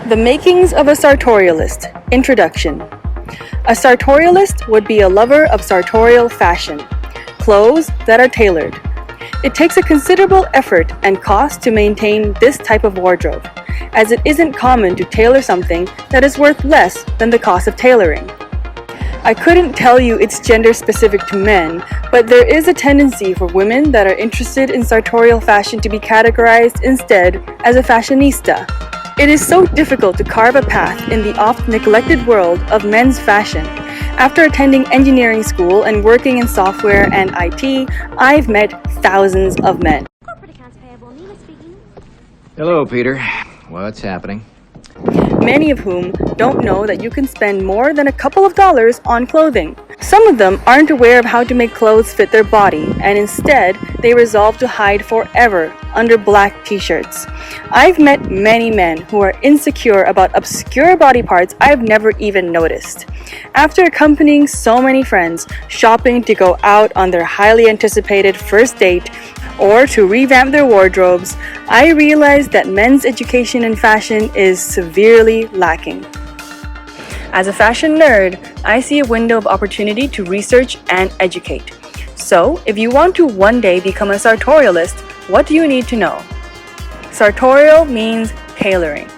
The makings of a sartorialist. Introduction. A sartorialist would be a lover of sartorial fashion, clothes that are tailored. It takes a considerable effort and cost to maintain this type of wardrobe, as it isn't common to tailor something that is worth less than the cost of tailoring. I couldn't tell you it's gender specific to men, but there is a tendency for women that are interested in sartorial fashion to be categorized instead as a fashionista. It is so difficult to carve a path in the oft neglected world of men's fashion. After attending engineering school and working in software and IT, I've met thousands of men. Corporate accounts payable, Nina speaking. Hello, Peter. What's happening? Many of whom don't know that you can spend more than a couple of dollars on clothing. Some of them aren't aware of how to make clothes fit their body, and instead they resolve to hide forever under black t-shirts. I've met many men who are insecure about obscure body parts I've never even noticed. After accompanying so many friends shopping to go out on their highly anticipated first date or to revamp their wardrobes, I realized that men's education in fashion is severely lacking. As a fashion nerd, I see a window of opportunity to research and educate. So, if you want to one day become a sartorialist, what do you need to know? Sartorial means tailoring.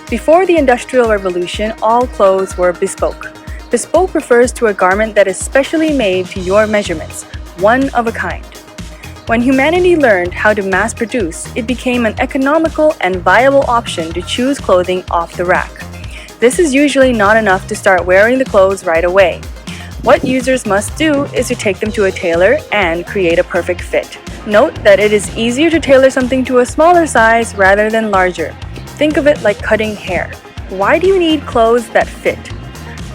Before the Industrial Revolution, all clothes were bespoke. Bespoke refers to a garment that is specially made to your measurements, one of a kind. When humanity learned how to mass produce, it became an economical and viable option to choose clothing off the rack. This is usually not enough to start wearing the clothes right away. What users must do is to take them to a tailor and create a perfect fit. Note that it is easier to tailor something to a smaller size rather than larger. Think of it like cutting hair. Why do you need clothes that fit?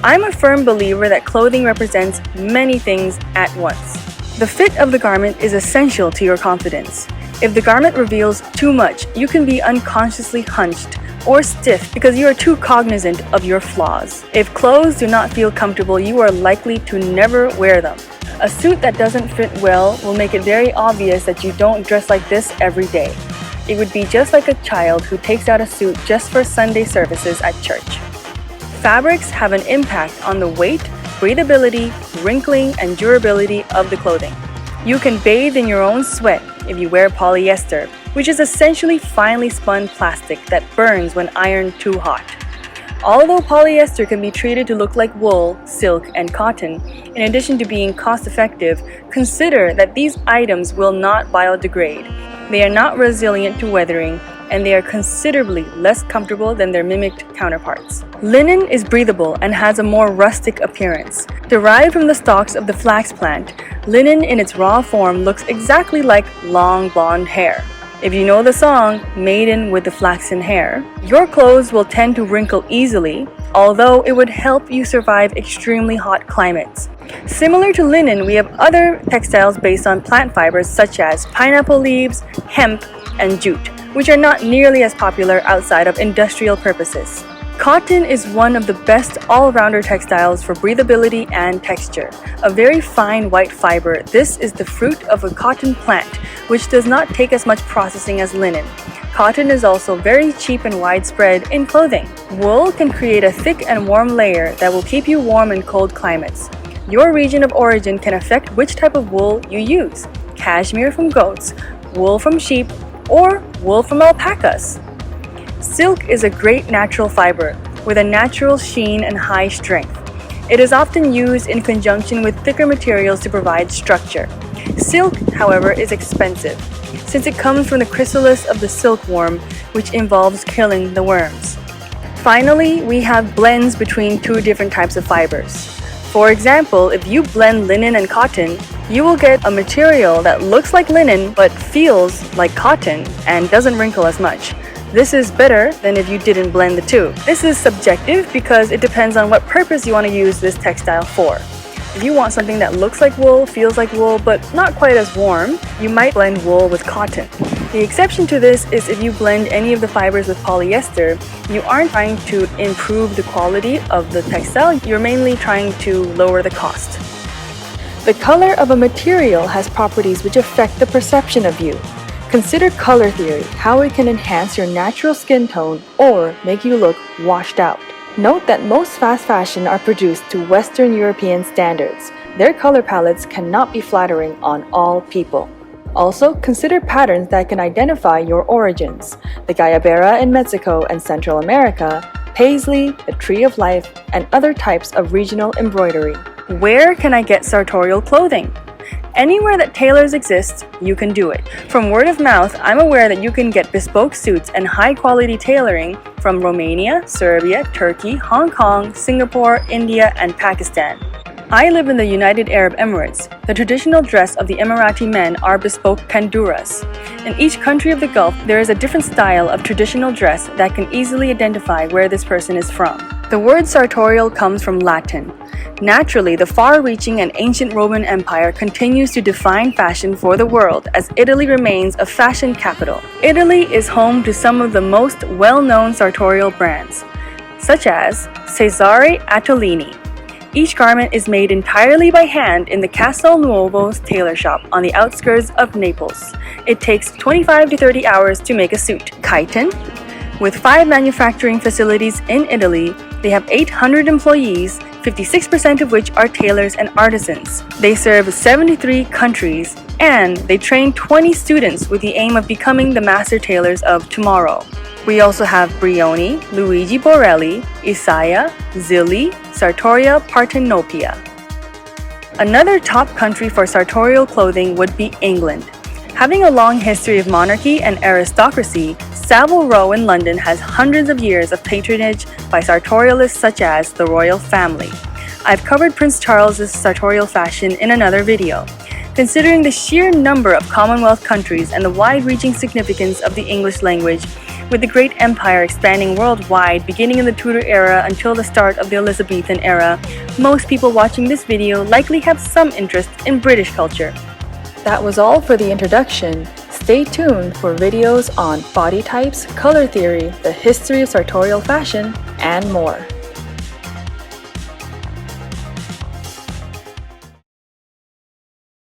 I'm a firm believer that clothing represents many things at once. The fit of the garment is essential to your confidence. If the garment reveals too much, you can be unconsciously hunched or stiff because you are too cognizant of your flaws. If clothes do not feel comfortable, you are likely to never wear them. A suit that doesn't fit well will make it very obvious that you don't dress like this every day. It would be just like a child who takes out a suit just for Sunday services at church. Fabrics have an impact on the weight, breathability, wrinkling, and durability of the clothing. You can bathe in your own sweat if you wear polyester, which is essentially finely spun plastic that burns when ironed too hot. Although polyester can be treated to look like wool, silk, and cotton, in addition to being cost-effective, consider that these items will not biodegrade. They are not resilient to weathering, and they are considerably less comfortable than their mimicked counterparts. Linen is breathable and has a more rustic appearance. Derived from the stalks of the flax plant, linen in its raw form looks exactly like long blonde hair. If you know the song, Maiden with the Flaxen Hair, your clothes will tend to wrinkle easily, although it would help you survive extremely hot climates. Similar to linen, we have other textiles based on plant fibers such as pineapple leaves, hemp, and jute, which are not nearly as popular outside of industrial purposes. Cotton is one of the best all-rounder textiles for breathability and texture. A very fine white fiber, this is the fruit of a cotton plant, which does not take as much processing as linen. Cotton is also very cheap and widespread in clothing. Wool can create a thick and warm layer that will keep you warm in cold climates. Your region of origin can affect which type of wool you use. Cashmere from goats, wool from sheep, or wool from alpacas. Silk is a great natural fiber with a natural sheen and high strength. It is often used in conjunction with thicker materials to provide structure. Silk, however, is expensive since it comes from the chrysalis of the silkworm, which involves killing the worms. Finally, we have blends between two different types of fibers. For example, if you blend linen and cotton, you will get a material that looks like linen but feels like cotton and doesn't wrinkle as much. This is better than if you didn't blend the two. This is subjective because it depends on what purpose you want to use this textile for. If you want something that looks like wool, feels like wool, but not quite as warm, you might blend wool with cotton. The exception to this is if you blend any of the fibers with polyester, you aren't trying to improve the quality of the textile, you're mainly trying to lower the cost. The color of a material has properties which affect the perception of you. Consider color theory, how it can enhance your natural skin tone or make you look washed out. Note that most fast fashion are produced to Western European standards. Their color palettes cannot be flattering on all people. Also, consider patterns that can identify your origins. The Guayabera in Mexico and Central America, paisley, the tree of life, and other types of regional embroidery. Where can I get sartorial clothing? Anywhere that tailors exist, you can do it. From word of mouth, I'm aware that you can get bespoke suits and high-quality tailoring from Romania, Serbia, Turkey, Hong Kong, Singapore, India, and Pakistan. I live in the United Arab Emirates. The traditional dress of the Emirati men are bespoke kanduras. In each country of the Gulf, there is a different style of traditional dress that can easily identify where this person is from. The word sartorial comes from Latin. Naturally, the far-reaching and ancient Roman Empire continues to define fashion for the world as Italy remains a fashion capital. Italy is home to some of the most well-known sartorial brands, such as Cesare Attolini. Each garment is made entirely by hand in the Castel Nuovo's tailor shop on the outskirts of Naples. It takes 25 to 30 hours to make a suit. Chiton, with 5 manufacturing facilities in Italy, they have 800 employees, 56% of which are tailors and artisans. They serve 73 countries, and they train 20 students with the aim of becoming the master tailors of tomorrow. We also have Brioni, Luigi Borelli, Isaia, Zilli, Sartoria Partenopea. Another top country for sartorial clothing would be England. Having a long history of monarchy and aristocracy, Savile Row in London has hundreds of years of patronage by sartorialists such as the royal family. I've covered Prince Charles's sartorial fashion in another video. Considering the sheer number of Commonwealth countries and the wide-reaching significance of the English language, with the great empire expanding worldwide beginning in the Tudor era until the start of the Elizabethan era, most people watching this video likely have some interest in British culture. That was all for the introduction. Stay tuned for videos on body types, color theory, the history of sartorial fashion, and more.